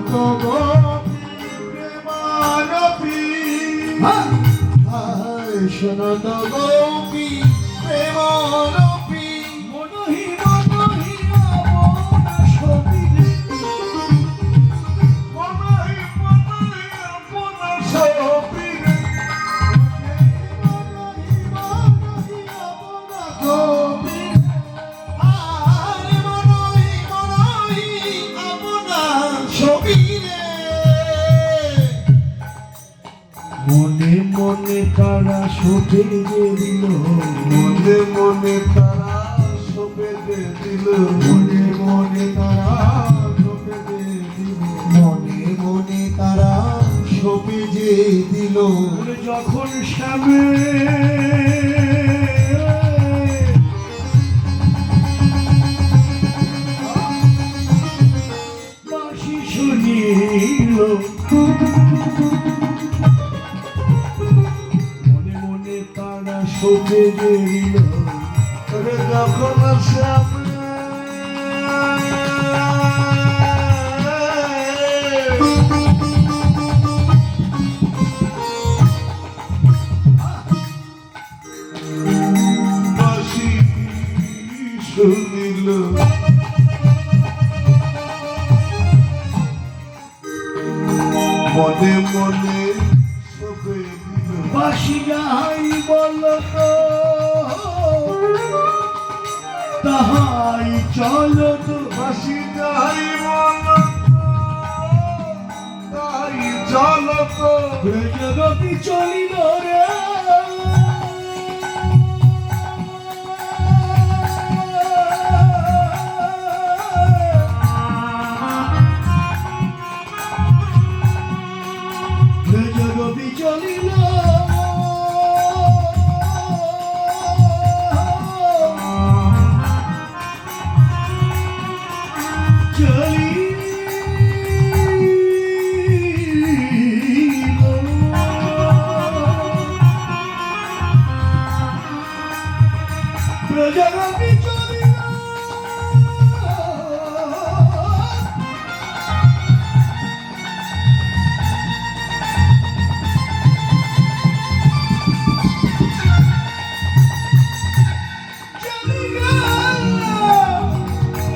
তো গো প্রেমারপি শোনো তো গোপী প্রেমারপি মনহি মনহি আপন সবিরে মনহি মনহি আপন সবিরে মনহি মনহি আপন গোপী আরে মনহি মনহি আপন সবিরে মনে মনে তারা শোকে যে দিল মনে মনে তারা সবে দে দিল মনে মনে তারা সবে দে দিল মনে মনে তারা সবে যে দিল যখন সামনে বাঁশি শুনিল মনে মনে তারা শোকে যে দিল তবে যখন সামনে বাঁশি শুনিল মনে মনে সবে দিল বাঁশি যাই বল তাহাই চলো তো বাঁশি যাই বল তাই চলো তো জগতি চলিল রে জগতি চলিল জগতি চলিল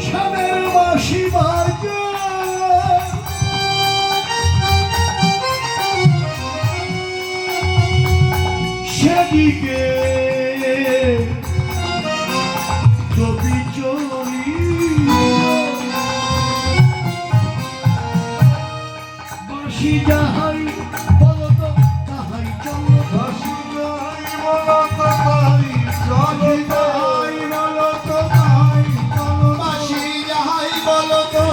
স্বামের বাঁশি বাজে সেদিকে কবি চলি বাঁশি যাহাই বলত তাহাই চল বাঁশি যাই বল তাই চলো তাই বলো তো তাই চলো বাঁশি যাই বলো তো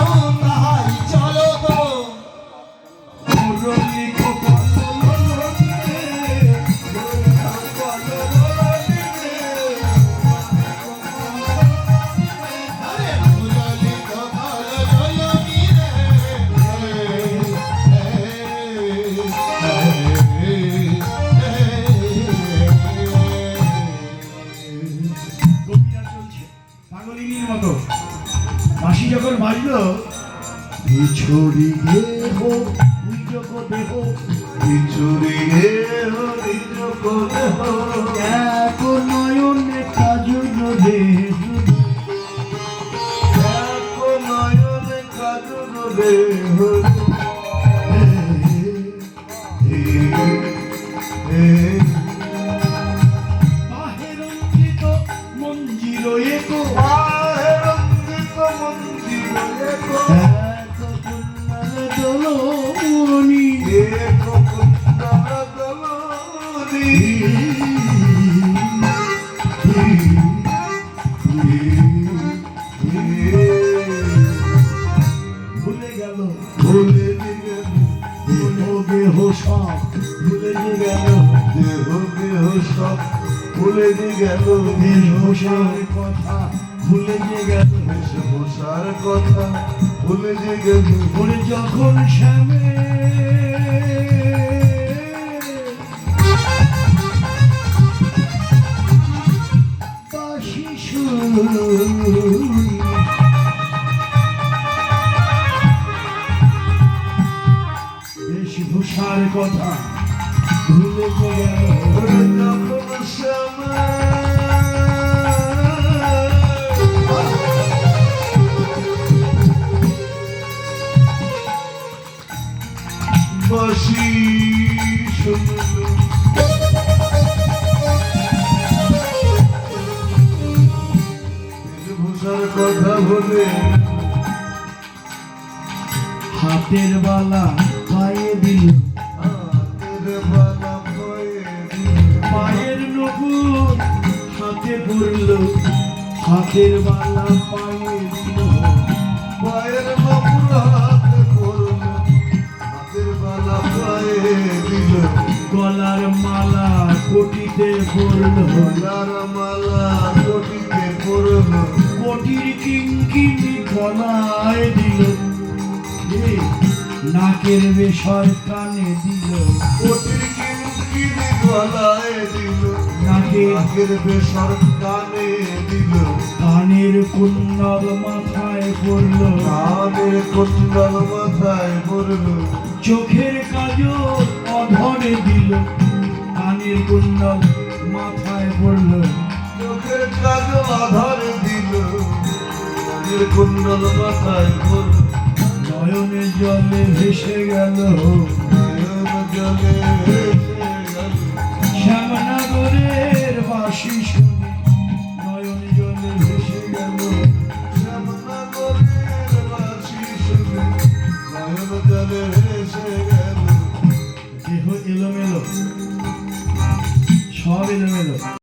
তাই চলো তো মুরলী গোপাল রে আরে মুরলি তো ভালো জয়নি কবিতা চলছে পাগলিনীর মতো বাঁশি যখন বাজলো ছড়ি দেহ উজ্জক দেহ বিচুরি নিজ করে এক নয়নে কাজল দেহ নয়নে কাজল দেহ বাহেরঞ্জিত মঞ্জির এক রঞ্জিত মন্দির এক কুন্ডল দোলনি এক কুন্দর দলনি ভুলে গেল ভুলে গেল দেহ দেহ সব ভুলে গেল দেহ দেহ সব ভুলে গেল বেশভূষার কথা ভুলে গেল বেশভূষার কথা ভুলে গেল ওরে যখন শ্যামে বাঁশি শুনি বেশভূষার কথা ভুলে গেল। যখন শ্যামা বাঁশি শুনল, বেশভূষার কথা বলে হাতের বালা পায়ে দিল, হাতের বালা পায়ে দিল, পায়ের নপুর হাতে পড়ল, হাতের বালা পায়ে দিল, পায়ের নপুর হাতে পড়ল, হাতের বালা পায়ে দিল, গলার মালা কোটিতে পড়ল, গলার মালা কোটিতে পড়ল, কোটির কিঙ্কিনি গলায় দিল, এ, নাকের বেশয় কানে দিল, কোটির কিনকিনি গলায় দিল, নাকে নাকের বেসর কানে দিল, কানের কুণ্ডল মাথায় পড়ল, কানের কুণ্ডল মাথায় পড়ল, চোখের কাজল অধরে দিল, কানের কুণ্ডল মাথায় পড়ল, চোখের কাজল আধারে দিল, কানের কুণ্ডল মাথায় পড়ল, নয়নে জলে ভেসে গেল, নয়ন জলে ভেসে গেল, শ্যামনগরের বাসি